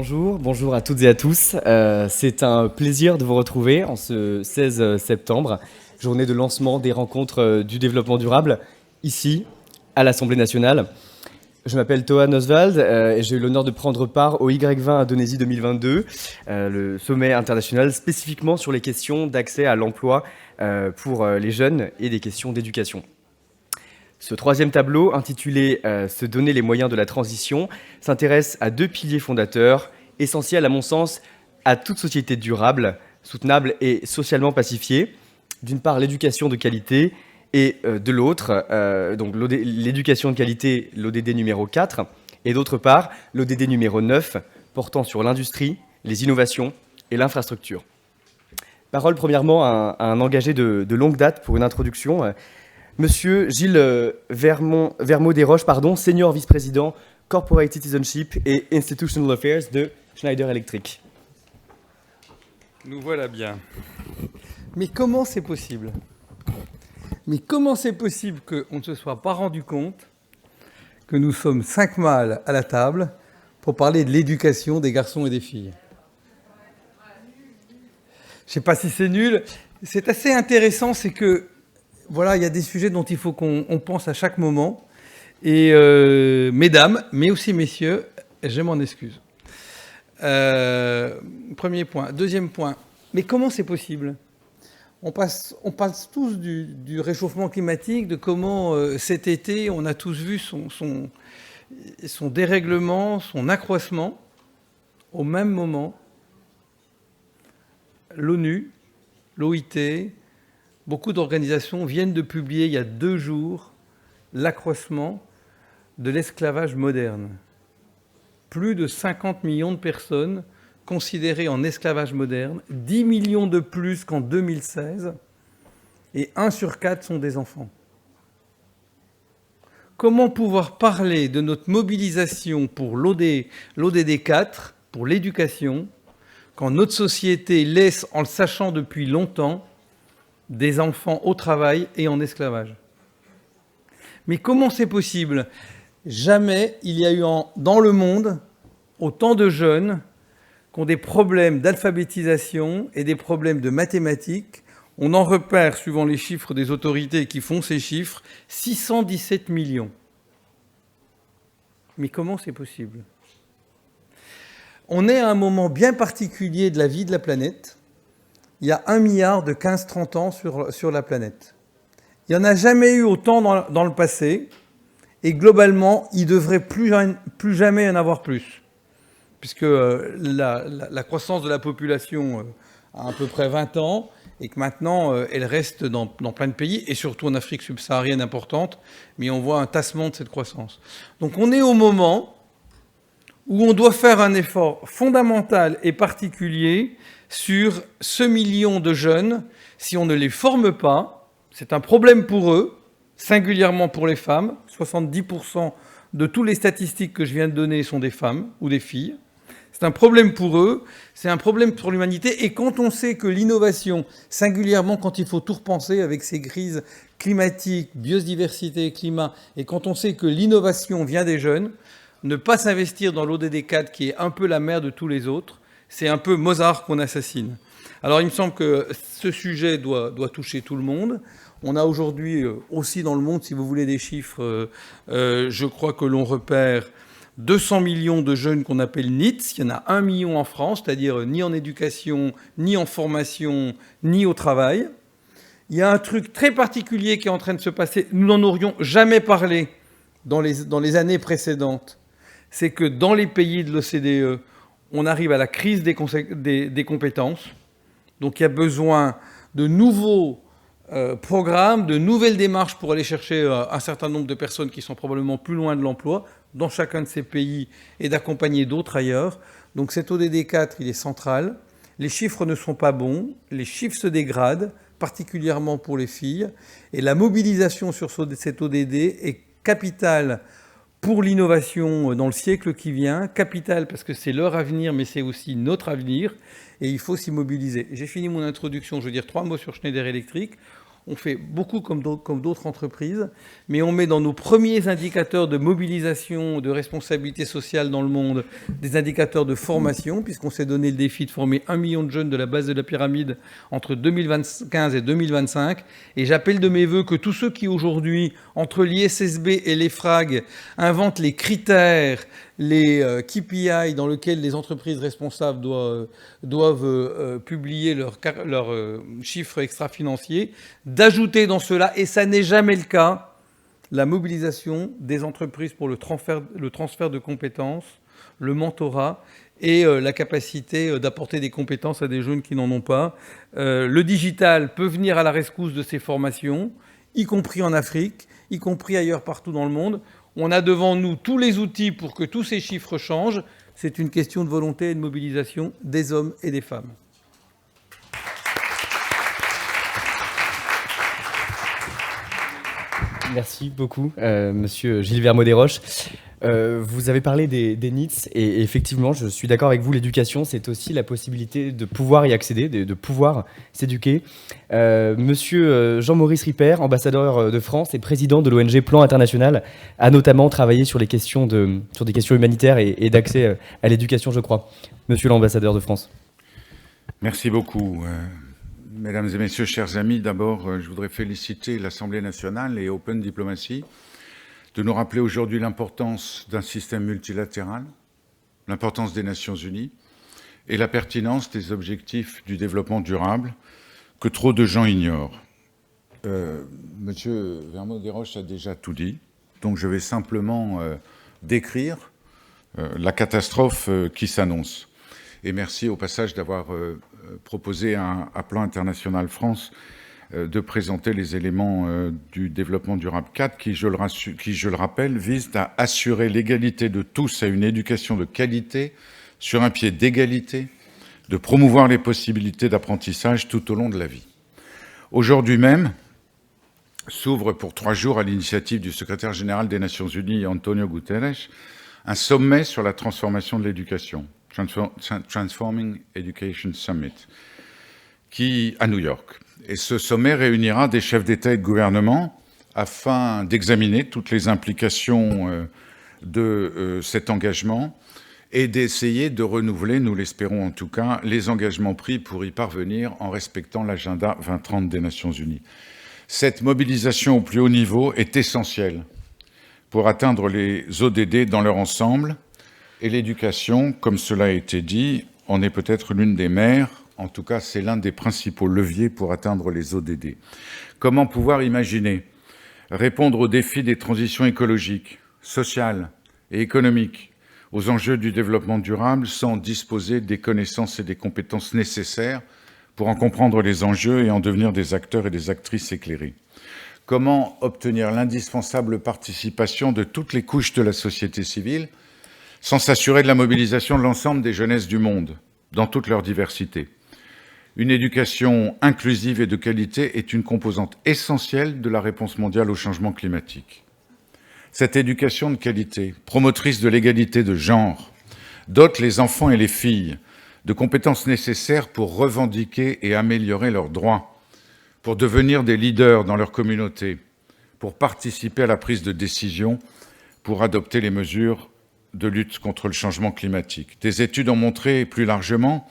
Bonjour à toutes et à tous. C'est un plaisir de vous retrouver en ce 16 septembre, journée de lancement des rencontres du développement durable, ici, à l'Assemblée nationale. Je m'appelle Toan Oswald et j'ai eu l'honneur de prendre part au Y20 Indonésie 2022, le sommet international spécifiquement sur les questions d'accès à l'emploi pour les jeunes et des questions d'éducation. Ce troisième tableau, intitulé « Se donner les moyens de la transition », s'intéresse à deux piliers fondateurs, essentiels à mon sens à toute société durable, soutenable et socialement pacifiée. D'une part, l'éducation de qualité et de l'autre, donc l'éducation de qualité, l'ODD numéro 4, et d'autre part, l'ODD numéro 9, portant sur l'industrie, les innovations et l'infrastructure. Parole premièrement à un engagé de longue date pour une introduction. Monsieur Gilles Vermaux-Desroches, senior vice-président Corporate Citizenship et Institutional Affairs de Schneider Electric. Nous voilà bien. Mais comment c'est possible ? Mais comment c'est possible qu'on ne se soit pas rendu compte que nous sommes 5 mâles à la table pour parler de l'éducation des garçons et des filles ? Je ne sais pas si c'est nul. C'est assez intéressant, c'est que voilà, il y a des sujets dont il faut qu'on pense à chaque moment. Et mesdames, mais aussi messieurs, je m'en excuse. Premier point. Deuxième point. Mais comment c'est possible ? On parle tous du réchauffement climatique, de comment cet été, on a tous vu son dérèglement, son accroissement. Au même moment, l'ONU, l'OIT, beaucoup d'organisations viennent de publier il y a 2 jours l'accroissement de l'esclavage moderne. Plus de 50 millions de personnes considérées en esclavage moderne, 10 millions de plus qu'en 2016, et 1 sur 4 sont des enfants. Comment pouvoir parler de notre mobilisation pour l'ODD 4, pour l'éducation, quand notre société laisse, en le sachant depuis longtemps, des enfants au travail et en esclavage. Mais comment c'est possible ? Jamais il y a eu dans le monde autant de jeunes qui ont des problèmes d'alphabétisation et des problèmes de mathématiques. On en repère, suivant les chiffres des autorités qui font ces chiffres, 617 millions. Mais comment c'est possible ? On est à un moment bien particulier de la vie de la planète. Il y a 1 milliard de 15-30 ans sur la planète. Il n'y en a jamais eu autant dans le passé, et globalement, il ne devrait plus jamais en avoir plus, puisque la croissance de la population a à peu près 20 ans, et que maintenant, elle reste dans plein de pays, et surtout en Afrique subsaharienne importante, mais on voit un tassement de cette croissance. Donc on est au moment où on doit faire un effort fondamental et particulier sur ce million de jeunes. Si on ne les forme pas, c'est un problème pour eux, singulièrement pour les femmes. 70% de toutes les statistiques que je viens de donner sont des femmes ou des filles. C'est un problème pour eux, c'est un problème pour l'humanité. Et quand on sait que l'innovation, singulièrement quand il faut tout repenser avec ces crises climatiques, biodiversité, climat, et quand on sait que l'innovation vient des jeunes, ne pas s'investir dans l'ODD 4, qui est un peu la mère de tous les autres, c'est un peu Mozart qu'on assassine. Alors il me semble que ce sujet doit toucher tout le monde. On a aujourd'hui aussi dans le monde, si vous voulez des chiffres, je crois que l'on repère 200 millions de jeunes qu'on appelle NEETs. Il y en a 1 million en France, c'est-à-dire ni en éducation, ni en formation, ni au travail. Il y a un truc très particulier qui est en train de se passer. Nous n'en aurions jamais parlé dans les années précédentes. C'est que dans les pays de l'OCDE, on arrive à la crise des compétences. Donc il y a besoin de nouveaux programmes, de nouvelles démarches pour aller chercher un certain nombre de personnes qui sont probablement plus loin de l'emploi dans chacun de ces pays et d'accompagner d'autres ailleurs. Donc cet ODD 4, il est central. Les chiffres ne sont pas bons, les chiffres se dégradent, particulièrement pour les filles. Et la mobilisation sur cet ODD est capitale pour l'innovation dans le siècle qui vient, capital parce que c'est leur avenir, mais c'est aussi notre avenir, et il faut s'y mobiliser. J'ai fini mon introduction, je veux dire 3 mots sur Schneider Electric. on fait beaucoup comme d'autres entreprises, mais on met dans nos premiers indicateurs de mobilisation, de responsabilité sociale dans le monde, des indicateurs de formation, puisqu'on s'est donné le défi de former 1 million de jeunes de la base de la pyramide entre 2015 et 2025. Et j'appelle de mes voeux que tous ceux qui aujourd'hui, entre l'ISSB et l'EFRAG, inventent les critères, les KPI dans lesquels les entreprises responsables doivent publier leurs chiffres extra-financiers, d'ajouter dans cela, et ça n'est jamais le cas, la mobilisation des entreprises pour le transfert de compétences, le mentorat et la capacité d'apporter des compétences à des jeunes qui n'en ont pas. Le digital peut venir à la rescousse de ces formations, y compris en Afrique, y compris ailleurs partout dans le monde. On a devant nous tous les outils pour que tous ces chiffres changent. C'est une question de volonté et de mobilisation des hommes et des femmes. Merci beaucoup, Monsieur Gilles Vermaux-Desroches. Vous avez parlé des NEETs et effectivement, je suis d'accord avec vous, l'éducation, c'est aussi la possibilité de pouvoir y accéder, de pouvoir s'éduquer. Monsieur Jean-Maurice Ripper, ambassadeur de France et président de l'ONG Plan International, a notamment travaillé sur des questions humanitaires et d'accès à l'éducation, je crois. Monsieur l'ambassadeur de France. Merci beaucoup. Mesdames et messieurs, chers amis, d'abord, je voudrais féliciter l'Assemblée nationale et Open Diplomacy de nous rappeler aujourd'hui l'importance d'un système multilatéral, l'importance des Nations Unies et la pertinence des objectifs du développement durable que trop de gens ignorent. Monsieur Vermaux-Desroches a déjà tout dit, donc je vais simplement décrire la catastrophe qui s'annonce. Et merci au passage d'avoir proposé à Plan International France de présenter les éléments du développement durable 4 qui, je le rappelle, visent à assurer l'égalité de tous à une éducation de qualité sur un pied d'égalité, de promouvoir les possibilités d'apprentissage tout au long de la vie. Aujourd'hui même s'ouvre pour 3 jours à l'initiative du secrétaire général des Nations Unies, Antonio Guterres, un sommet sur la transformation de l'éducation, Transforming Education Summit, à New York. Et ce sommet réunira des chefs d'État et de gouvernement afin d'examiner toutes les implications de cet engagement et d'essayer de renouveler, nous l'espérons en tout cas, les engagements pris pour y parvenir en respectant l'agenda 2030 des Nations Unies. Cette mobilisation au plus haut niveau est essentielle pour atteindre les ODD dans leur ensemble, et l'éducation, comme cela a été dit, en est peut-être l'une des mères. En tout cas, c'est l'un des principaux leviers pour atteindre les ODD. Comment pouvoir imaginer répondre aux défis des transitions écologiques, sociales et économiques, aux enjeux du développement durable sans disposer des connaissances et des compétences nécessaires pour en comprendre les enjeux et en devenir des acteurs et des actrices éclairés? Comment obtenir l'indispensable participation de toutes les couches de la société civile sans s'assurer de la mobilisation de l'ensemble des jeunesses du monde, dans toute leur diversité? Une éducation inclusive et de qualité est une composante essentielle de la réponse mondiale au changement climatique. Cette éducation de qualité, promotrice de l'égalité de genre, dote les enfants et les filles de compétences nécessaires pour revendiquer et améliorer leurs droits, pour devenir des leaders dans leur communauté, pour participer à la prise de décision, pour adopter les mesures de lutte contre le changement climatique. Des études ont montré plus largement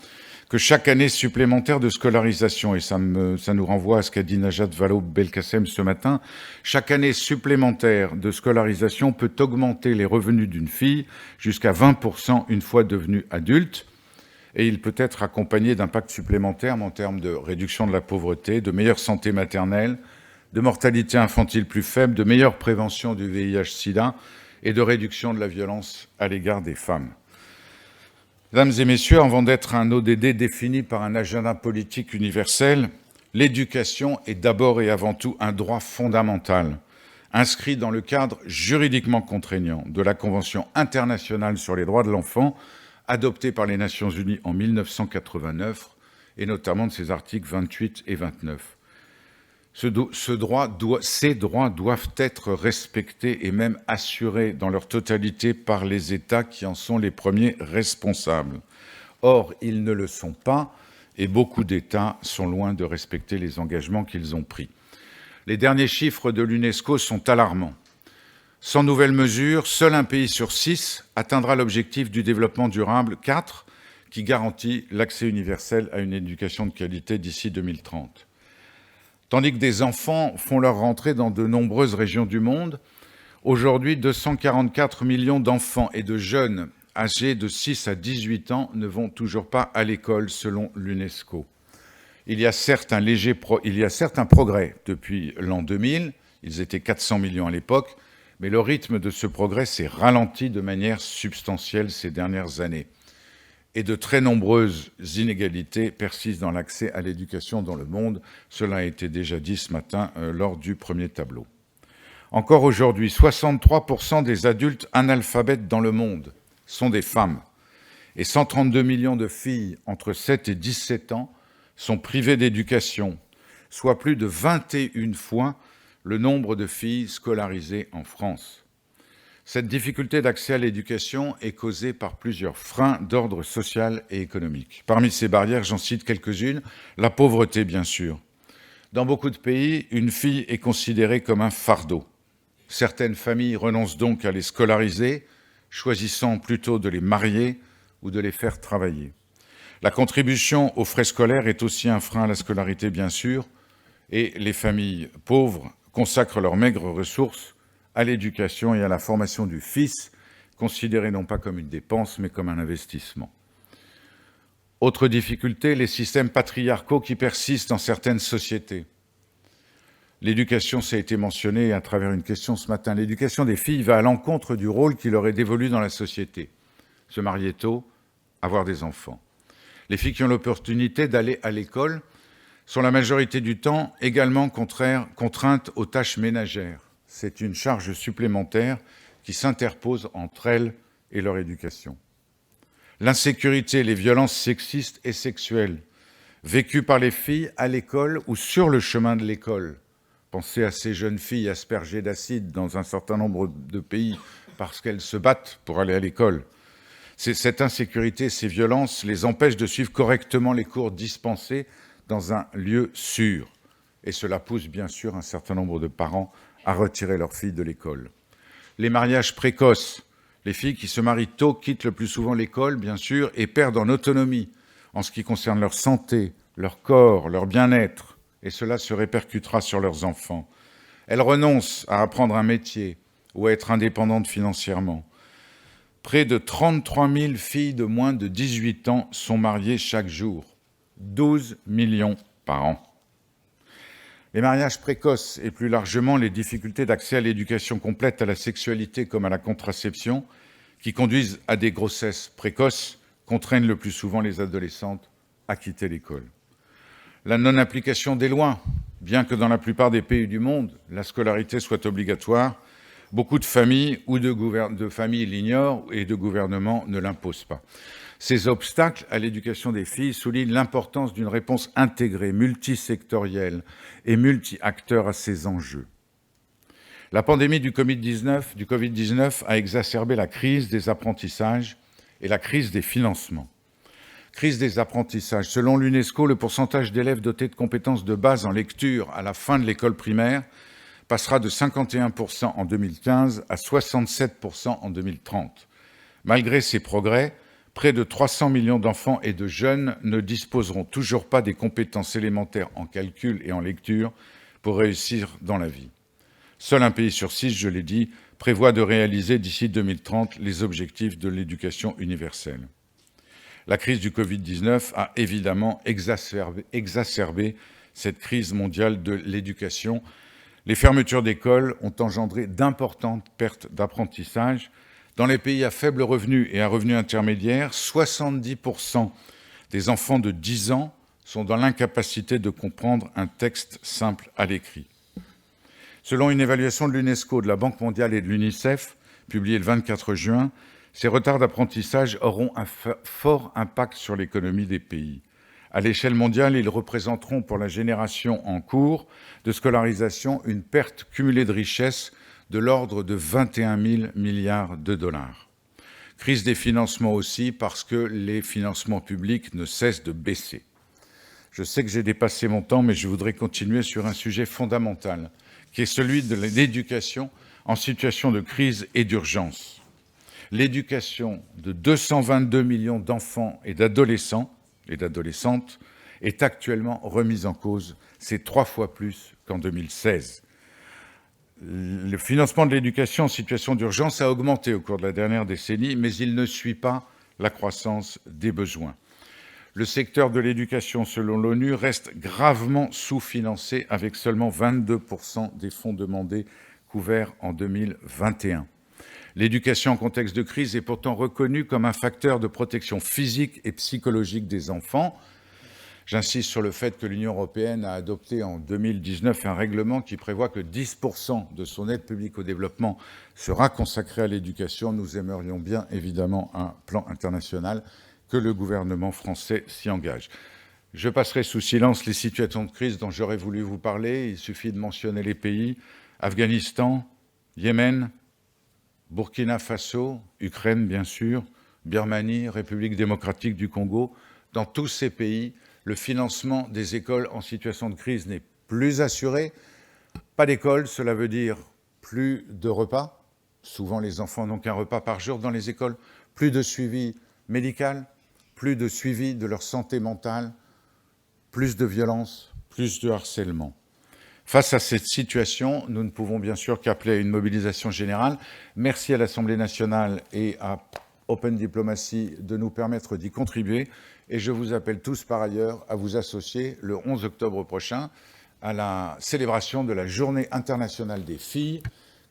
que chaque année supplémentaire de scolarisation, et ça nous renvoie à ce qu'a dit Najat Vallaud-Belkacem ce matin, chaque année supplémentaire de scolarisation peut augmenter les revenus d'une fille jusqu'à 20% une fois devenue adulte, et il peut être accompagné d'impacts supplémentaires en termes de réduction de la pauvreté, de meilleure santé maternelle, de mortalité infantile plus faible, de meilleure prévention du VIH-Sida et de réduction de la violence à l'égard des femmes. Mesdames et messieurs, avant d'être un ODD défini par un agenda politique universel, l'éducation est d'abord et avant tout un droit fondamental, inscrit dans le cadre juridiquement contraignant de la Convention internationale sur les droits de l'enfant, adoptée par les Nations Unies en 1989, et notamment de ses articles 28 et 29. Ces droits doivent être respectés et même assurés dans leur totalité par les États qui en sont les premiers responsables. Or, ils ne le sont pas et beaucoup d'États sont loin de respecter les engagements qu'ils ont pris. Les derniers chiffres de l'UNESCO sont alarmants. Sans nouvelles mesures, seul un pays sur 6 atteindra l'objectif du développement durable 4, qui garantit l'accès universel à une éducation de qualité d'ici 2030. Tandis que des enfants font leur rentrée dans de nombreuses régions du monde, aujourd'hui 244 millions d'enfants et de jeunes âgés de 6 à 18 ans ne vont toujours pas à l'école selon l'UNESCO. Il y a certes un progrès depuis l'an 2000, ils étaient 400 millions à l'époque, mais le rythme de ce progrès s'est ralenti de manière substantielle ces dernières années. Et de très nombreuses inégalités persistent dans l'accès à l'éducation dans le monde. Cela a été déjà dit ce matin lors du premier tableau. Encore aujourd'hui, 63% des adultes analphabètes dans le monde sont des femmes. Et 132 millions de filles entre 7 et 17 ans sont privées d'éducation, soit plus de 21 fois le nombre de filles scolarisées en France. Cette difficulté d'accès à l'éducation est causée par plusieurs freins d'ordre social et économique. Parmi ces barrières, j'en cite quelques-unes. La pauvreté, bien sûr. Dans beaucoup de pays, une fille est considérée comme un fardeau. Certaines familles renoncent donc à les scolariser, choisissant plutôt de les marier ou de les faire travailler. La contribution aux frais scolaires est aussi un frein à la scolarité, bien sûr, et les familles pauvres consacrent leurs maigres ressources à l'éducation et à la formation du fils, considérée non pas comme une dépense, mais comme un investissement. Autre difficulté, les systèmes patriarcaux qui persistent dans certaines sociétés. L'éducation, ça a été mentionné à travers une question ce matin. L'éducation des filles va à l'encontre du rôle qui leur est dévolu dans la société. Se marier tôt, avoir des enfants. Les filles qui ont l'opportunité d'aller à l'école sont la majorité du temps également contraintes aux tâches ménagères. C'est une charge supplémentaire qui s'interpose entre elles et leur éducation. L'insécurité, les violences sexistes et sexuelles vécues par les filles à l'école ou sur le chemin de l'école. Pensez à ces jeunes filles aspergées d'acide dans un certain nombre de pays parce qu'elles se battent pour aller à l'école. Cette insécurité, ces violences les empêchent de suivre correctement les cours dispensés dans un lieu sûr. Et cela pousse bien sûr un certain nombre de parents à retirer leurs filles de l'école. Les mariages précoces. Les filles qui se marient tôt quittent le plus souvent l'école, bien sûr, et perdent en autonomie en ce qui concerne leur santé, leur corps, leur bien-être. Et cela se répercutera sur leurs enfants. Elles renoncent à apprendre un métier ou à être indépendantes financièrement. Près de 33 000 filles de moins de 18 ans sont mariées chaque jour. 12 millions par an. Les mariages précoces et plus largement les difficultés d'accès à l'éducation complète à la sexualité comme à la contraception, qui conduisent à des grossesses précoces, contraignent le plus souvent les adolescentes à quitter l'école. La non-application des lois, bien que dans la plupart des pays du monde, la scolarité soit obligatoire, beaucoup de familles ou de familles l'ignorent et de gouvernements ne l'imposent pas. Ces obstacles à l'éducation des filles soulignent l'importance d'une réponse intégrée, multisectorielle et multi-acteurs à ces enjeux. La pandémie du Covid-19 a exacerbé la crise des apprentissages et la crise des financements. Crise des apprentissages. Selon l'UNESCO, le pourcentage d'élèves dotés de compétences de base en lecture à la fin de l'école primaire passera de 51% en 2015 à 67% en 2030. Malgré ces progrès, près de 300 millions d'enfants et de jeunes ne disposeront toujours pas des compétences élémentaires en calcul et en lecture pour réussir dans la vie. Seul un pays sur 6, je l'ai dit, prévoit de réaliser d'ici 2030 les objectifs de l'éducation universelle. La crise du Covid-19 a évidemment exacerbé cette crise mondiale de l'éducation. Les fermetures d'écoles ont engendré d'importantes pertes d'apprentissage. Dans les pays à faible revenu et à revenu intermédiaire, 70% des enfants de 10 ans sont dans l'incapacité de comprendre un texte simple à l'écrit. Selon une évaluation de l'UNESCO, de la Banque mondiale et de l'UNICEF, publiée le 24 juin, ces retards d'apprentissage auront un fort impact sur l'économie des pays. À l'échelle mondiale, ils représenteront pour la génération en cours de scolarisation une perte cumulée de richesse de l'ordre de 21 000 milliards de dollars. Crise des financements aussi, parce que les financements publics ne cessent de baisser. Je sais que j'ai dépassé mon temps, mais je voudrais continuer sur un sujet fondamental, qui est celui de l'éducation en situation de crise et d'urgence. L'éducation de 222 millions d'enfants et d'adolescents et d'adolescentes est actuellement remise en cause. C'est 3 fois plus qu'en 2016. Le financement de l'éducation en situation d'urgence a augmenté au cours de la dernière décennie, mais il ne suit pas la croissance des besoins. Le secteur de l'éducation, selon l'ONU, reste gravement sous-financé, avec seulement 22% des fonds demandés couverts en 2021. L'éducation en contexte de crise est pourtant reconnue comme un facteur de protection physique et psychologique des enfants. J'insiste sur le fait que l'Union européenne a adopté en 2019 un règlement qui prévoit que 10% de son aide publique au développement sera consacrée à l'éducation. Nous aimerions bien évidemment un plan international, que le gouvernement français s'y engage. Je passerai sous silence les situations de crise dont j'aurais voulu vous parler. Il suffit de mentionner les pays: Afghanistan, Yémen, Burkina Faso, Ukraine bien sûr, Birmanie, République démocratique du Congo. Dans tous ces pays, le financement des écoles en situation de crise n'est plus assuré. Pas d'école, cela veut dire plus de repas. Souvent, les enfants n'ont qu'un repas par jour dans les écoles. Plus de suivi médical, plus de suivi de leur santé mentale, plus de violence, plus de harcèlement. Face à cette situation, nous ne pouvons bien sûr qu'appeler à une mobilisation générale. Merci à l'Assemblée nationale et à Open Diplomacy de nous permettre d'y contribuer. Et je vous appelle tous par ailleurs à vous associer le 11 octobre prochain à la célébration de la Journée internationale des filles,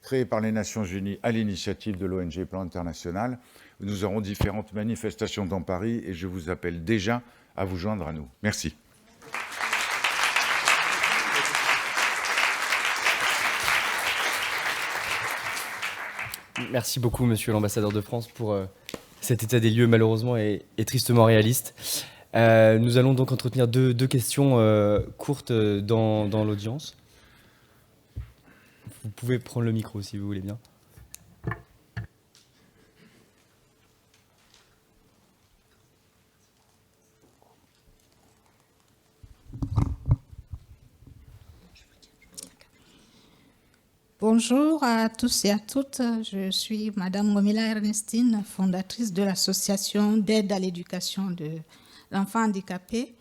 créée par les Nations Unies à l'initiative de l'ONG Plan International. Nous aurons différentes manifestations dans Paris et je vous appelle déjà à vous joindre à nous. Merci. Merci beaucoup, monsieur l'ambassadeur de France, pour cet état des lieux malheureusement et tristement réaliste. Nous allons donc entretenir deux questions courtes dans l'audience. Vous pouvez prendre le micro si vous voulez bien. Bonjour à tous et à toutes. Je suis Madame Momila Ernestine, fondatrice de l'association d'aide à l'éducation de l'enfant handicapé.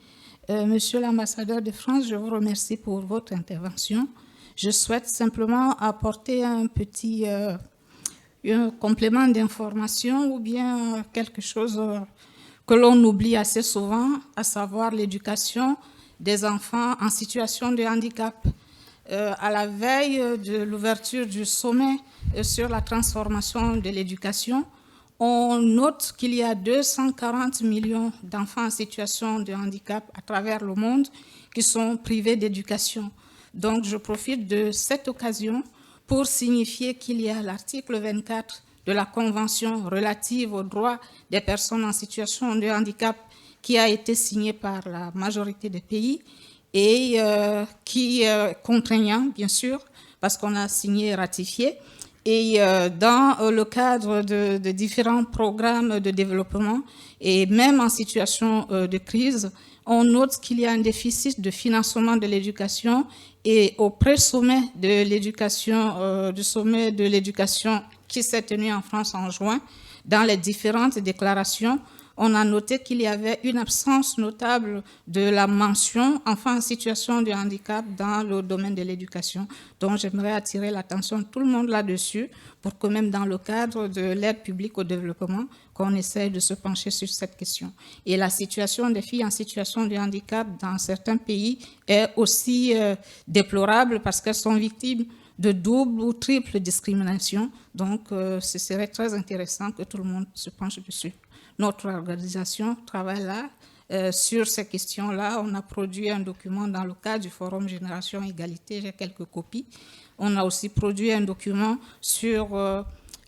Monsieur l'ambassadeur de France, je vous remercie pour votre intervention. Je souhaite simplement apporter un petit un complément d'information ou bien quelque chose que l'on oublie assez souvent, à savoir l'éducation des enfants en situation de handicap. À la veille de l'ouverture du sommet sur la transformation de l'éducation, on note qu'il y a 240 millions d'enfants en situation de handicap à travers le monde qui sont privés d'éducation. Donc, je profite de cette occasion pour signifier qu'il y a l'article 24 de la Convention relative aux droits des personnes en situation de handicap qui a été signé par la majorité des pays et qui est contraignant, bien sûr, parce qu'on a signé et ratifié. Et dans le cadre de différents programmes de développement, et même en situation de crise, on note qu'il y a un déficit de financement de l'éducation, et au pré-sommet de l'éducation, du sommet de l'éducation qui s'est tenu en France en juin, dans les différentes déclarations, on a noté qu'il y avait une absence notable de la mention « enfants en situation de handicap » dans le domaine de l'éducation. Donc, j'aimerais attirer l'attention de tout le monde là-dessus pour que même dans le cadre de l'aide publique au développement, qu'on essaie de se pencher sur cette question. Et la situation des filles en situation de handicap dans certains pays est aussi déplorable parce qu'elles sont victimes de double ou triple discrimination. Donc, ce serait très intéressant que tout le monde se penche dessus. Notre organisation travaille là sur ces questions-là. On a produit un document dans le cadre du Forum Génération Égalité. J'ai quelques copies. On a aussi produit un document sur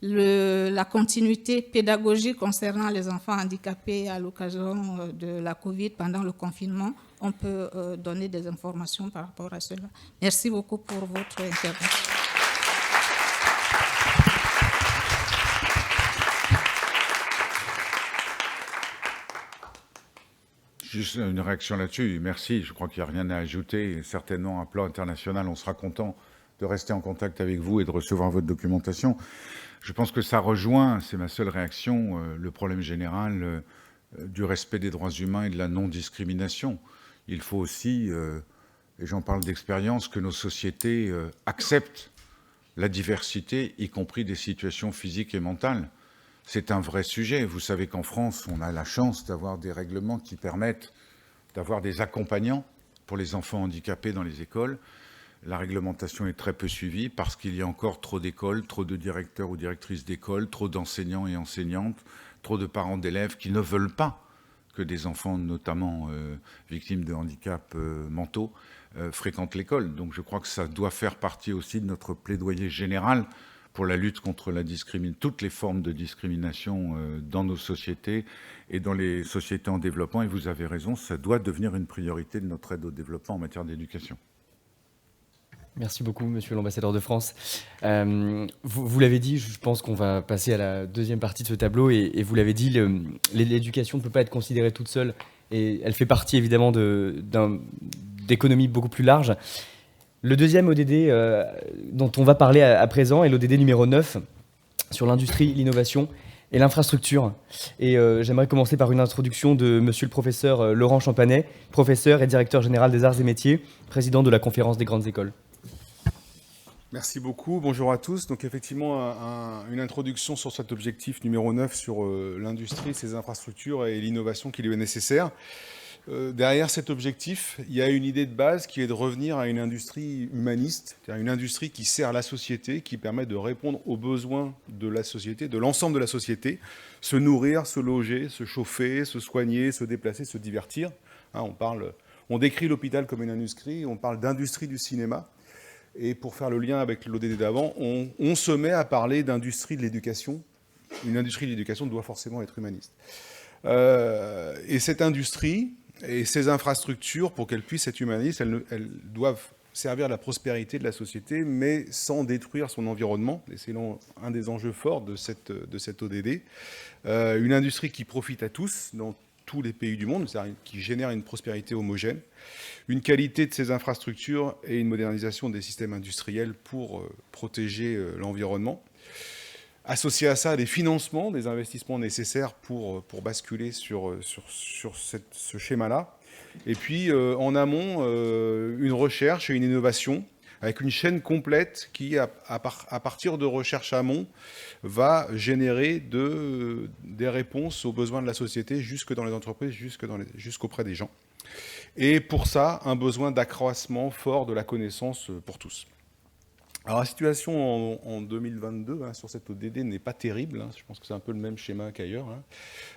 la continuité pédagogique concernant les enfants handicapés à l'occasion de la Covid pendant le confinement. On peut donner des informations par rapport à cela. Merci beaucoup pour votre intervention. Juste une réaction là-dessus. Merci, je crois qu'il n'y a rien à ajouter. Certainement, à un plan international, on sera content de rester en contact avec vous et de recevoir votre documentation. Je pense que ça rejoint, c'est ma seule réaction, le problème général du respect des droits humains et de la non-discrimination. Il faut aussi, et j'en parle d'expérience, que nos sociétés acceptent la diversité, y compris des situations physiques et mentales. C'est un vrai sujet. Vous savez qu'en France, on a la chance d'avoir des règlements qui permettent d'avoir des accompagnants pour les enfants handicapés dans les écoles. La réglementation est très peu suivie parce qu'il y a encore trop d'écoles, trop de directeurs ou directrices d'écoles, trop d'enseignants et enseignantes, trop de parents d'élèves qui ne veulent pas que des enfants, notamment victimes de handicaps mentaux, fréquentent l'école. Donc je crois que ça doit faire partie aussi de notre plaidoyer général pour la lutte contre toutes les formes de discrimination dans nos sociétés et dans les sociétés en développement. Et vous avez raison, ça doit devenir une priorité de notre aide au développement en matière d'éducation. Merci beaucoup, monsieur l'ambassadeur de France. Vous l'avez dit, je pense qu'on va passer à la deuxième partie de ce tableau, et vous l'avez dit, l'éducation ne peut pas être considérée toute seule, et elle fait partie évidemment d'économies beaucoup plus larges. Le deuxième ODD dont on va parler à présent est l'ODD numéro 9 sur l'industrie, l'innovation et l'infrastructure. Et j'aimerais commencer par une introduction de monsieur le professeur Laurent Champanet, professeur et directeur général des arts et métiers, président de la conférence des grandes écoles. Merci beaucoup, bonjour à tous. Donc effectivement, une introduction sur cet objectif numéro 9 sur l'industrie, ses infrastructures et l'innovation qui lui est nécessaire. Derrière cet objectif, il y a une idée de base qui est de revenir à une industrie humaniste, c'est-à-dire une industrie qui sert la société, qui permet de répondre aux besoins de la société, de l'ensemble de la société, se nourrir, se loger, se chauffer, se soigner, se déplacer, se divertir. On décrit l'hôpital comme une industrie, on parle d'industrie du cinéma. Et pour faire le lien avec l'ODD d'avant, on se met à parler d'industrie de l'éducation. Une industrie de l'éducation doit forcément être humaniste. Et cette industrie et ces infrastructures, pour qu'elles puissent être humanistes, elles doivent servir à la prospérité de la société, mais sans détruire son environnement. Et c'est un des enjeux forts de cette ODD. Une industrie qui profite à tous, dans tous les pays du monde, c'est-à-dire qui génère une prospérité homogène, une qualité de ces infrastructures et une modernisation des systèmes industriels pour protéger l'environnement. Associé à ça, des financements, des investissements nécessaires pour basculer sur ce schéma-là. Et puis, en amont, une recherche et une innovation avec une chaîne complète qui, à partir de recherche amont, va générer des réponses aux besoins de la société jusque dans les entreprises, jusqu'auprès des gens. Et pour ça, un besoin d'accroissement fort de la connaissance pour tous. Alors la situation en 2022 sur cette ODD n'est pas terrible. Je pense que c'est un peu le même schéma qu'ailleurs.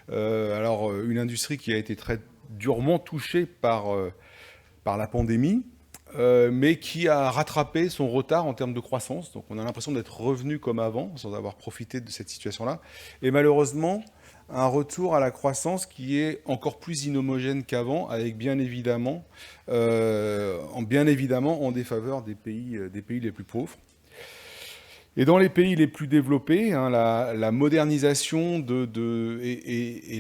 Alors une industrie qui a été très durement touchée par la pandémie, mais qui a rattrapé son retard en termes de croissance. Donc on a l'impression d'être revenu comme avant, sans avoir profité de cette situation-là. Et malheureusement, un retour à la croissance qui est encore plus inhomogène qu'avant, avec bien évidemment en défaveur des pays les plus pauvres. Et dans les pays les plus développés, la modernisation et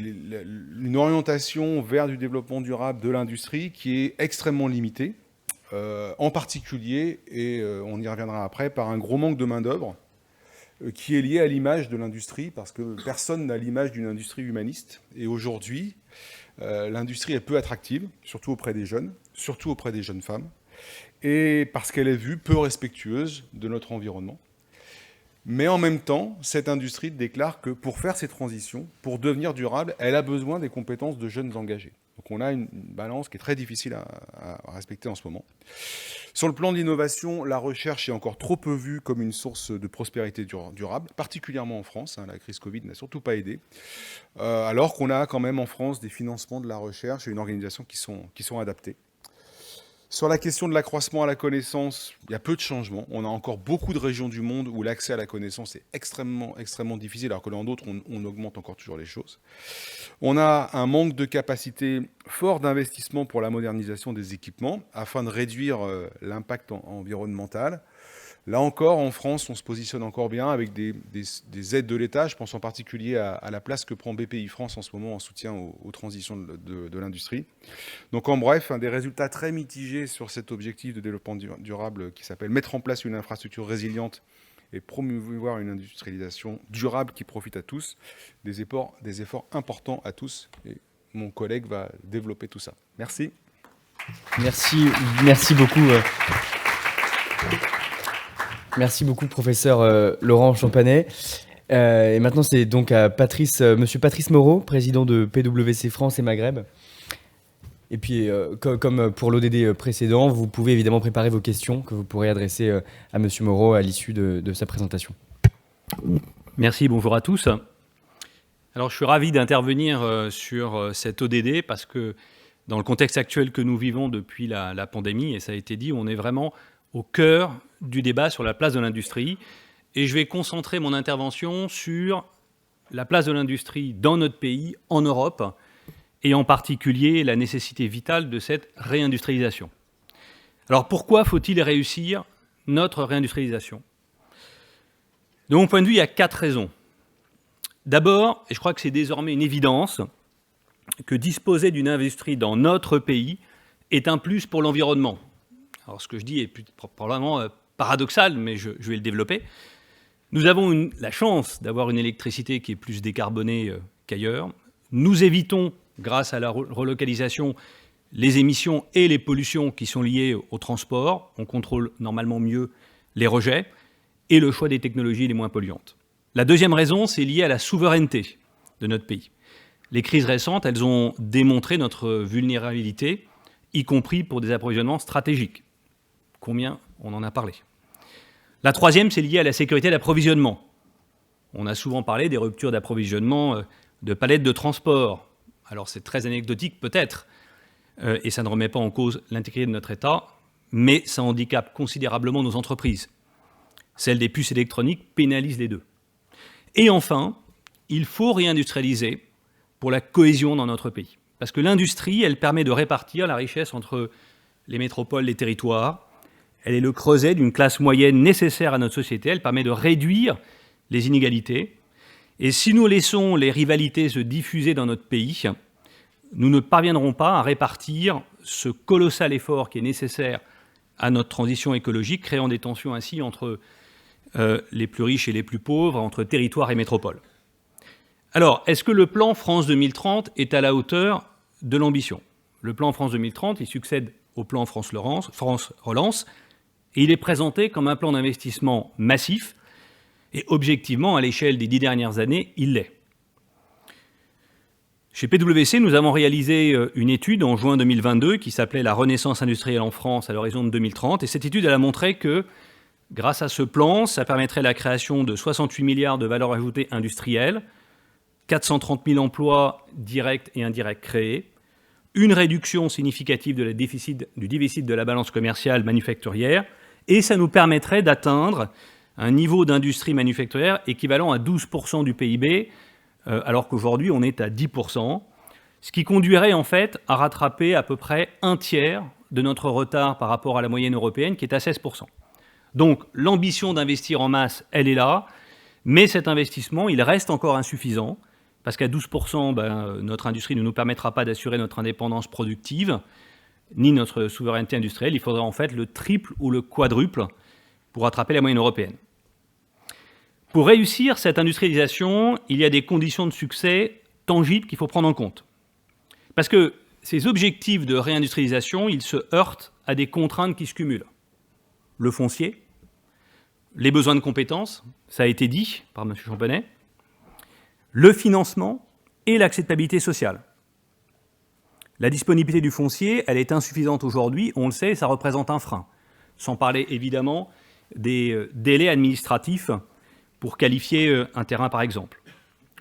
une orientation vers du développement durable de l'industrie qui est extrêmement limitée, en particulier, et on y reviendra après, par un gros manque de main-d'œuvre, qui est lié à l'image de l'industrie, parce que personne n'a l'image d'une industrie humaniste. Et aujourd'hui, l'industrie est peu attractive, surtout auprès des jeunes, surtout auprès des jeunes femmes, et parce qu'elle est vue peu respectueuse de notre environnement. Mais en même temps, cette industrie déclare que pour faire ces transitions, pour devenir durable, elle a besoin des compétences de jeunes engagés. Donc on a une balance qui est très difficile à respecter en ce moment. Sur le plan de l'innovation, la recherche est encore trop peu vue comme une source de prospérité durable, particulièrement en France. La crise Covid n'a surtout pas aidé. Alors qu'on a quand même en France des financements de la recherche et une organisation qui sont adaptés. Sur la question de l'accroissement à la connaissance, il y a peu de changements. On a encore beaucoup de régions du monde où l'accès à la connaissance est extrêmement, extrêmement difficile, alors que dans d'autres, on augmente encore toujours les choses. On a un manque de capacité fort d'investissement pour la modernisation des équipements afin de réduire l'impact environnemental. Là encore, en France, on se positionne encore bien avec des aides de l'État. Je pense en particulier à la place que prend BPI France en ce moment en soutien aux transitions de l'industrie. Donc en bref, des résultats très mitigés sur cet objectif de développement durable qui s'appelle « Mettre en place une infrastructure résiliente et promouvoir une industrialisation durable qui profite à tous ». Des efforts importants à tous. Et mon collègue va développer tout ça. Merci. Merci beaucoup. Merci beaucoup, professeur Laurent Champanet. Et maintenant, c'est donc à Monsieur Patrice Moreau, président de PwC France et Maghreb. Et puis, comme pour l'ODD précédent, vous pouvez évidemment préparer vos questions que vous pourrez adresser à Monsieur Moreau à l'issue de sa présentation. Merci, bonjour à tous. Alors, je suis ravi d'intervenir sur cet ODD parce que dans le contexte actuel que nous vivons depuis la pandémie, et ça a été dit, on est vraiment au cœur du débat sur la place de l'industrie. Et je vais concentrer mon intervention sur la place de l'industrie dans notre pays, en Europe, et en particulier la nécessité vitale de cette réindustrialisation. Alors pourquoi faut-il réussir notre réindustrialisation? De mon point de vue, il y a 4 raisons. D'abord, et je crois que c'est désormais une évidence, que disposer d'une industrie dans notre pays est un plus pour l'environnement. Alors ce que je dis est probablement paradoxal, mais je vais le développer. Nous avons la chance d'avoir une électricité qui est plus décarbonée qu'ailleurs. Nous évitons, grâce à la relocalisation, les émissions et les pollutions qui sont liées au transport. On contrôle normalement mieux les rejets et le choix des technologies les moins polluantes. La deuxième raison, c'est lié à la souveraineté de notre pays. Les crises récentes, elles ont démontré notre vulnérabilité, y compris pour des approvisionnements stratégiques. Combien on en a parlé. La troisième, c'est lié à la sécurité d'approvisionnement. On a souvent parlé des ruptures d'approvisionnement de palettes de transport. Alors c'est très anecdotique peut-être, et ça ne remet pas en cause l'intégrité de notre État, mais ça handicape considérablement nos entreprises. Celle des puces électroniques pénalise les deux. Et enfin, il faut réindustrialiser pour la cohésion dans notre pays. Parce que l'industrie, elle permet de répartir la richesse entre les métropoles, les territoires. Elle est le creuset d'une classe moyenne nécessaire à notre société. Elle permet de réduire les inégalités. Et si nous laissons les rivalités se diffuser dans notre pays, nous ne parviendrons pas à répartir ce colossal effort qui est nécessaire à notre transition écologique, créant des tensions ainsi entre les plus riches et les plus pauvres, entre territoires et métropoles. Alors, est-ce que le plan France 2030 est à la hauteur de l'ambition? Le plan France 2030, il succède au plan France Relance, et il est présenté comme un plan d'investissement massif, et objectivement, à l'échelle des 10 dernières années, il l'est. Chez PwC, nous avons réalisé une étude en juin 2022 qui s'appelait « La renaissance industrielle en France à l'horizon de 2030 », et cette étude, elle a montré que, grâce à ce plan, ça permettrait la création de 68 milliards de valeur ajoutée industrielle, 430 000 emplois directs et indirects créés, une réduction significative du déficit de la balance commerciale manufacturière, et ça nous permettrait d'atteindre un niveau d'industrie manufacturière équivalent à 12% du PIB, alors qu'aujourd'hui on est à 10%, ce qui conduirait en fait à rattraper à peu près un tiers de notre retard par rapport à la moyenne européenne qui est à 16%. Donc l'ambition d'investir en masse, elle est là, mais cet investissement, il reste encore insuffisant, parce qu'à 12%, notre industrie ne nous permettra pas d'assurer notre indépendance productive, ni notre souveraineté industrielle. Il faudra en fait le triple ou le quadruple pour rattraper la moyenne européenne. Pour réussir cette industrialisation, il y a des conditions de succès tangibles qu'il faut prendre en compte. Parce que ces objectifs de réindustrialisation, ils se heurtent à des contraintes qui se cumulent. Le foncier, les besoins de compétences, ça a été dit par M. Champanet, le financement et l'acceptabilité sociale. La disponibilité du foncier, elle est insuffisante aujourd'hui, on le sait, ça représente un frein. Sans parler évidemment des délais administratifs pour qualifier un terrain par exemple.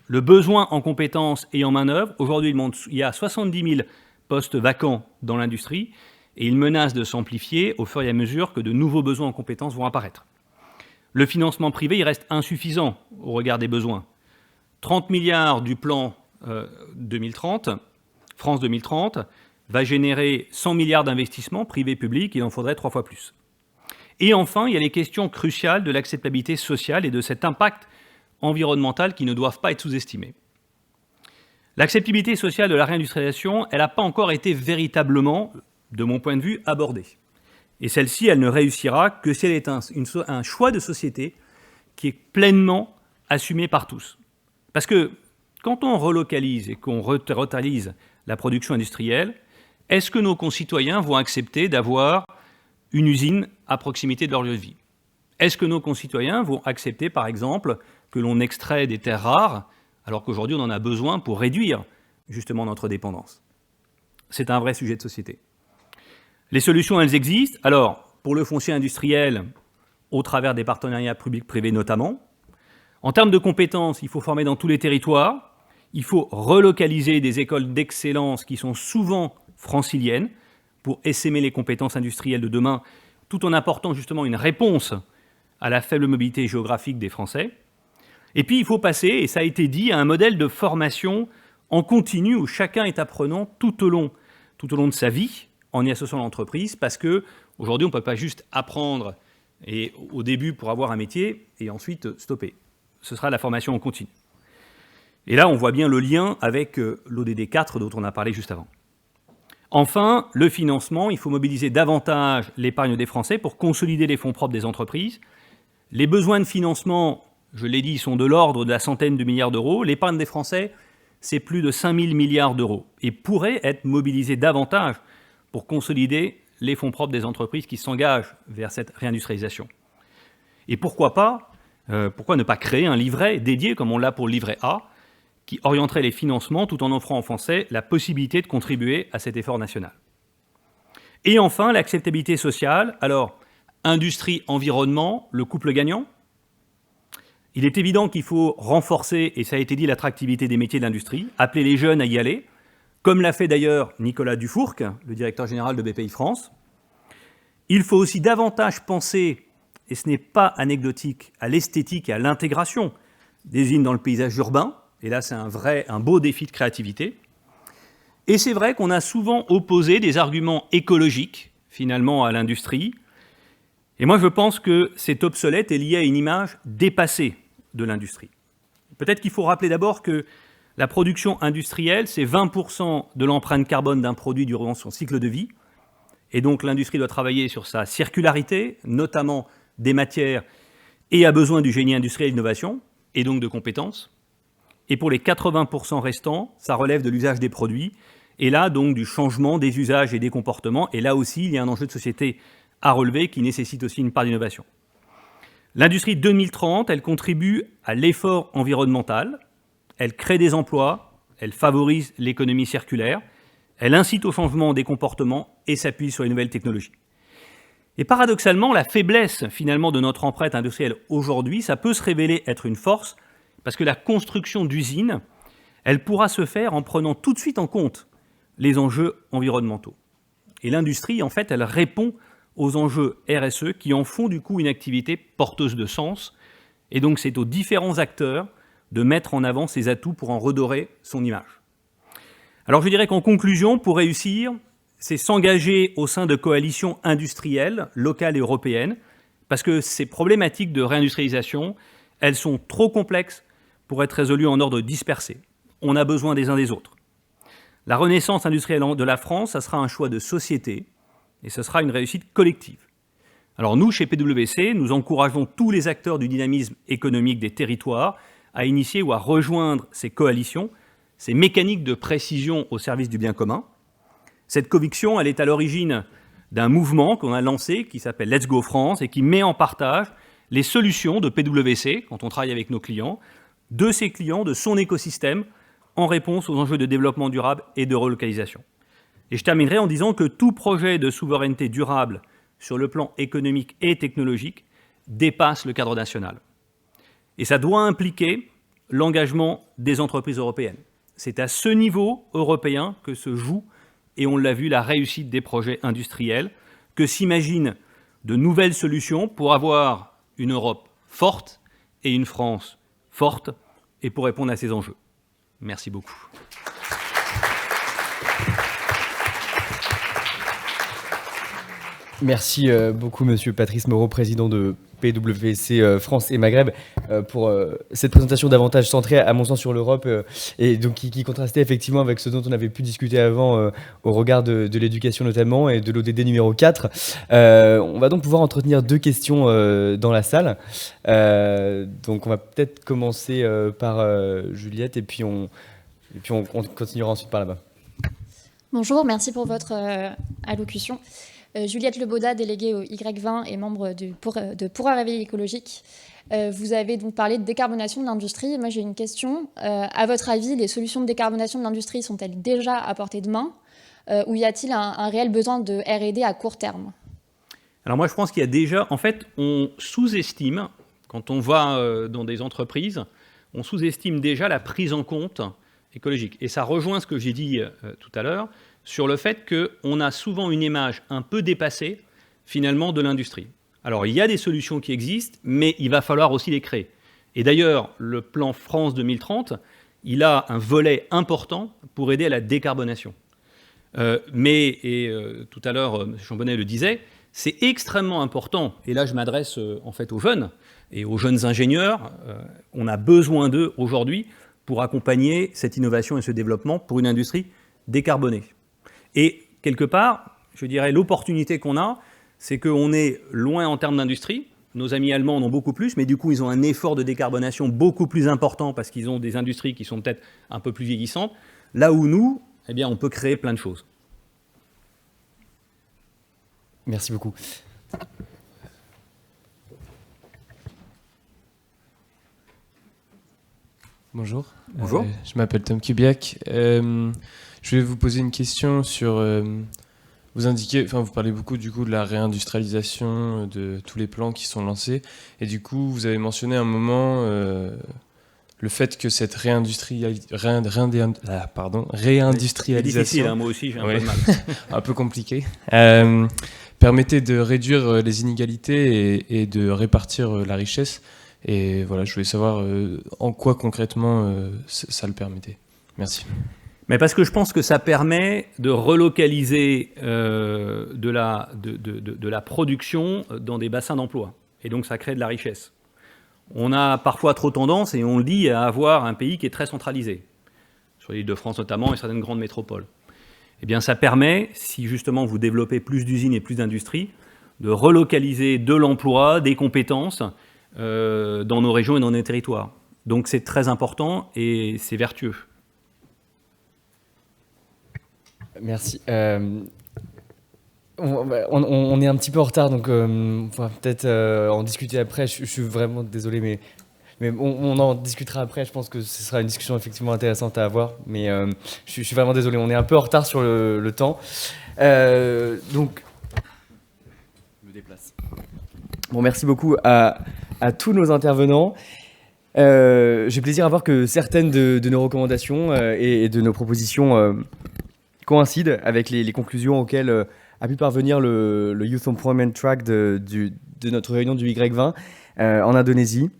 Le besoin en compétences et en main-d'œuvre, aujourd'hui il y a 70 000 postes vacants dans l'industrie et il menace de s'amplifier au fur et à mesure que de nouveaux besoins en compétences vont apparaître. Le financement privé, il reste insuffisant au regard des besoins. 30 milliards du plan 2030, France 2030, va générer 100 milliards d'investissements privés-publics, il en faudrait 3 fois plus. Et enfin, il y a les questions cruciales de l'acceptabilité sociale et de cet impact environnemental qui ne doivent pas être sous-estimés. L'acceptabilité sociale de la réindustrialisation, elle n'a pas encore été véritablement, de mon point de vue, abordée. Et celle-ci, elle ne réussira que si elle est un choix de société qui est pleinement assumé par tous. Parce que quand on relocalise et qu'on retalise la production industrielle, est-ce que nos concitoyens vont accepter d'avoir une usine à proximité de leur lieu de vie? Est-ce que nos concitoyens vont accepter, par exemple, que l'on extrait des terres rares, alors qu'aujourd'hui on en a besoin pour réduire justement notre dépendance? C'est un vrai sujet de société. Les solutions, elles existent. Alors, pour le foncier industriel, au travers des partenariats publics-privés notamment. En termes de compétences, il faut former dans tous les territoires. Il faut relocaliser des écoles d'excellence qui sont souvent franciliennes pour essaimer les compétences industrielles de demain, tout en apportant justement une réponse à la faible mobilité géographique des Français. Et puis, il faut passer, et ça a été dit, à un modèle de formation en continu où chacun est apprenant tout au long de sa vie, en y associant l'entreprise, parce qu'aujourd'hui, on ne peut pas juste apprendre et, au début pour avoir un métier et ensuite stopper. Ce sera la formation en continu. Et là, on voit bien le lien avec l'ODD 4 dont on a parlé juste avant. Enfin, le financement, il faut mobiliser davantage l'épargne des Français pour consolider les fonds propres des entreprises. Les besoins de financement, je l'ai dit, sont de l'ordre de la centaine de milliards d'euros. L'épargne des Français, c'est plus de 5 000 milliards d'euros et pourrait être mobilisée davantage pour consolider les fonds propres des entreprises qui s'engagent vers cette réindustrialisation. Et pourquoi ne pas créer un livret dédié, comme on l'a pour le livret A, qui orienterait les financements tout en offrant aux Français la possibilité de contribuer à cet effort national. Et enfin, l'acceptabilité sociale. Alors, industrie, environnement, le couple gagnant. Il est évident qu'il faut renforcer, et ça a été dit, l'attractivité des métiers de l'industrie, appeler les jeunes à y aller, comme l'a fait d'ailleurs Nicolas Dufourcq, le directeur général de BPI France. Il faut aussi davantage penser, et ce n'est pas anecdotique, à l'esthétique et à l'intégration des usines dans le paysage urbain. Et là, c'est un beau défi de créativité. Et c'est vrai qu'on a souvent opposé des arguments écologiques, finalement, à l'industrie. Et moi, je pense que c'est obsolète et lié à une image dépassée de l'industrie. Peut-être qu'il faut rappeler d'abord que la production industrielle, c'est 20% de l'empreinte carbone d'un produit durant son cycle de vie. Et donc, l'industrie doit travailler sur sa circularité, notamment des matières, et a besoin du génie industriel et d'innovation, et donc de compétences. Et pour les 80% restants, ça relève de l'usage des produits, et là, donc, du changement des usages et des comportements. Et là aussi, il y a un enjeu de société à relever qui nécessite aussi une part d'innovation. L'industrie 2030, elle contribue à l'effort environnemental, elle crée des emplois, elle favorise l'économie circulaire, elle incite au changement des comportements et s'appuie sur les nouvelles technologies. Et paradoxalement, la faiblesse finalement de notre empreinte industrielle aujourd'hui, ça peut se révéler être une force, parce que la construction d'usines, elle pourra se faire en prenant tout de suite en compte les enjeux environnementaux. Et l'industrie, en fait, elle répond aux enjeux RSE qui en font du coup une activité porteuse de sens. Et donc c'est aux différents acteurs de mettre en avant ses atouts pour en redorer son image. Alors je dirais qu'en conclusion, pour réussir, c'est s'engager au sein de coalitions industrielles, locales et européennes, parce que ces problématiques de réindustrialisation, elles sont trop complexes pour être résolues en ordre dispersé. On a besoin des uns des autres. La renaissance industrielle de la France, ça sera un choix de société, et ce sera une réussite collective. Alors nous, chez PwC, nous encourageons tous les acteurs du dynamisme économique des territoires à initier ou à rejoindre ces coalitions, ces mécaniques de précision au service du bien commun. Cette conviction, elle est à l'origine d'un mouvement qu'on a lancé qui s'appelle Let's Go France et qui met en partage les solutions de PwC, quand on travaille avec nos clients, de ses clients, de son écosystème, en réponse aux enjeux de développement durable et de relocalisation. Et je terminerai en disant que tout projet de souveraineté durable sur le plan économique et technologique dépasse le cadre national. Et ça doit impliquer l'engagement des entreprises européennes. C'est à ce niveau européen que se joue, et on l'a vu, la réussite des projets industriels, que s'imaginent de nouvelles solutions pour avoir une Europe forte et une France forte, et pour répondre à ces enjeux. Merci beaucoup. Merci beaucoup, monsieur Patrice Moreau, président de PwC France et Maghreb, pour cette présentation davantage centrée, à mon sens, sur l'Europe, et donc qui contrastait effectivement avec ce dont on avait pu discuter avant, au regard de l'éducation notamment, et de l'ODD numéro 4. On va donc pouvoir entretenir 2 questions dans la salle. Donc on va peut-être commencer par Juliette, et puis on continuera ensuite par là-bas. Bonjour, merci pour votre allocution. Juliette Lebaudat, déléguée au Y20 et membre de Pour un réveil écologique. Vous avez donc parlé de décarbonation de l'industrie. Moi, j'ai une question. À votre avis, les solutions de décarbonation de l'industrie sont-elles déjà à portée de main ou y a-t-il un réel besoin de R&D à court terme? Alors moi, je pense qu'il y a déjà... En fait, on sous-estime, quand on va dans des entreprises, on sous-estime déjà la prise en compte écologique. Et ça rejoint ce que j'ai dit tout à l'heure, sur le fait qu'on a souvent une image un peu dépassée, finalement, de l'industrie. Alors, il y a des solutions qui existent, mais il va falloir aussi les créer. Et d'ailleurs, le plan France 2030, il a un volet important pour aider à la décarbonation. Tout à l'heure, M. Chambonnet le disait, c'est extrêmement important, et là je m'adresse en fait aux jeunes et aux jeunes ingénieurs, on a besoin d'eux aujourd'hui pour accompagner cette innovation et ce développement pour une industrie décarbonée. Et quelque part, je dirais, l'opportunité qu'on a, c'est qu'on est loin en termes d'industrie. Nos amis allemands en ont beaucoup plus, mais du coup, ils ont un effort de décarbonation beaucoup plus important parce qu'ils ont des industries qui sont peut-être un peu plus vieillissantes. Là où nous, eh bien, on peut créer plein de choses. Merci beaucoup. Bonjour. Bonjour. Je m'appelle Tom Kubiak. Je vais vous poser une question sur... vous parlez beaucoup du coup de la réindustrialisation, de tous les plans qui sont lancés. Et du coup, vous avez mentionné un moment le fait que cette réindustrialisation... Difficile, hein, moi aussi, j'ai un peu de mal. Un peu compliqué. Permettait de réduire les inégalités et de répartir la richesse. Et voilà, je voulais savoir en quoi concrètement ça le permettait. Merci. Mais parce que je pense que ça permet de relocaliser de la production dans des bassins d'emploi. Et donc ça crée de la richesse. On a parfois trop tendance, et on le dit, à avoir un pays qui est très centralisé, sur l'Île-de-France notamment et certaines grandes métropoles. Eh bien ça permet, si justement vous développez plus d'usines et plus d'industries, de relocaliser de l'emploi, des compétences dans nos régions et dans nos territoires. Donc c'est très important et c'est vertueux. Merci. On est un petit peu en retard, donc on va peut-être en discuter après. Je suis vraiment désolé, mais on en discutera après. Je pense que ce sera une discussion effectivement intéressante à avoir. Mais je suis vraiment désolé, on est un peu en retard sur le temps. Donc, je me déplace. Bon, merci beaucoup à tous nos intervenants. J'ai plaisir à voir que certaines de nos recommandations et de nos propositions coïncident avec les conclusions auxquelles a pu parvenir le Youth Employment Track de notre réunion du Y20 en Indonésie.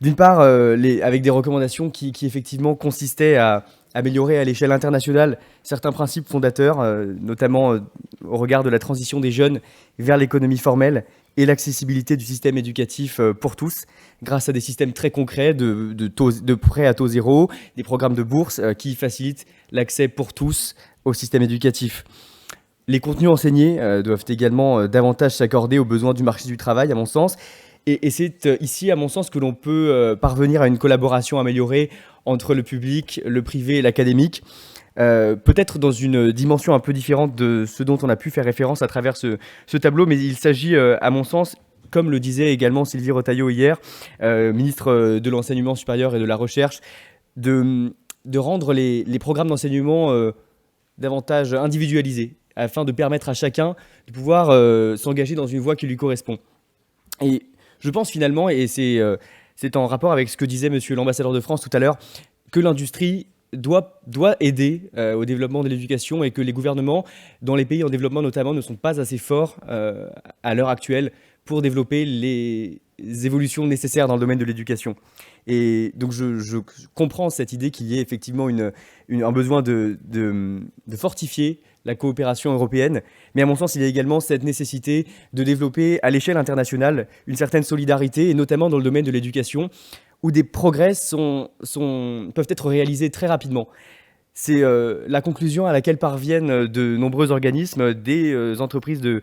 D'une part, avec des recommandations qui effectivement consistaient à améliorer à l'échelle internationale certains principes fondateurs, notamment au regard de la transition des jeunes vers l'économie formelle et l'accessibilité du système éducatif pour tous, grâce à des systèmes très concrets de prêts à taux zéro, des programmes de bourse qui facilitent l'accès pour tous au système éducatif. Les contenus enseignés doivent également davantage s'accorder aux besoins du marché du travail, à mon sens. Et c'est ici, à mon sens, que l'on peut parvenir à une collaboration améliorée entre le public, le privé et l'académique, peut-être dans une dimension un peu différente de ce dont on a pu faire référence à travers ce tableau, mais il s'agit, à mon sens, comme le disait également Sylvie Retailleau hier, ministre de l'Enseignement supérieur et de la Recherche, de rendre les programmes d'enseignement davantage individualisés, afin de permettre à chacun de pouvoir s'engager dans une voie qui lui correspond. Et je pense finalement, et c'est en rapport avec ce que disait monsieur l'ambassadeur de France tout à l'heure, que l'industrie doit aider au développement de l'éducation et que les gouvernements, dans les pays en développement notamment, ne sont pas assez forts à l'heure actuelle pour développer les évolutions nécessaires dans le domaine de l'éducation. Et donc je comprends cette idée qu'il y ait effectivement un besoin de fortifier la coopération européenne, mais à mon sens, il y a également cette nécessité de développer à l'échelle internationale une certaine solidarité, et notamment dans le domaine de l'éducation, où des progrès peuvent être réalisés très rapidement. C'est la conclusion à laquelle parviennent de nombreux organismes, des entreprises de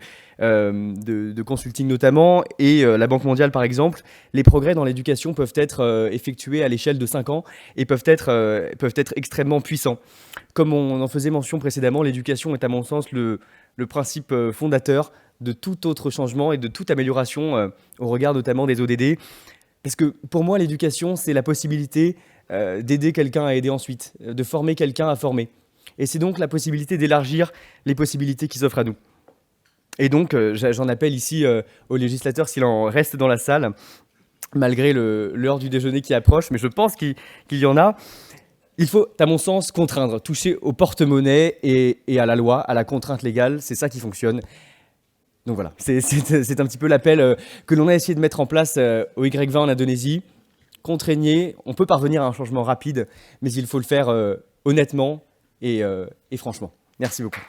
consulting notamment, et la Banque mondiale par exemple. Les progrès dans l'éducation peuvent être effectués à l'échelle de 5 ans et peuvent être extrêmement puissants. Comme on en faisait mention précédemment, l'éducation est à mon sens le principe fondateur de tout autre changement et de toute amélioration au regard notamment des ODD. Parce que pour moi, l'éducation, c'est la possibilité d'aider quelqu'un à aider ensuite, de former quelqu'un à former. Et c'est donc la possibilité d'élargir les possibilités qui s'offrent à nous. Et donc, j'en appelle ici aux législateurs, s'il en reste dans la salle, malgré l'heure du déjeuner qui approche, mais je pense qu'il y en a. Il faut, à mon sens, contraindre, toucher au porte-monnaie et à la loi, à la contrainte légale, c'est ça qui fonctionne. Donc voilà, c'est un petit peu l'appel que l'on a essayé de mettre en place au Y20 en Indonésie. Contraignez, on peut parvenir à un changement rapide, mais il faut le faire honnêtement et franchement. Merci beaucoup.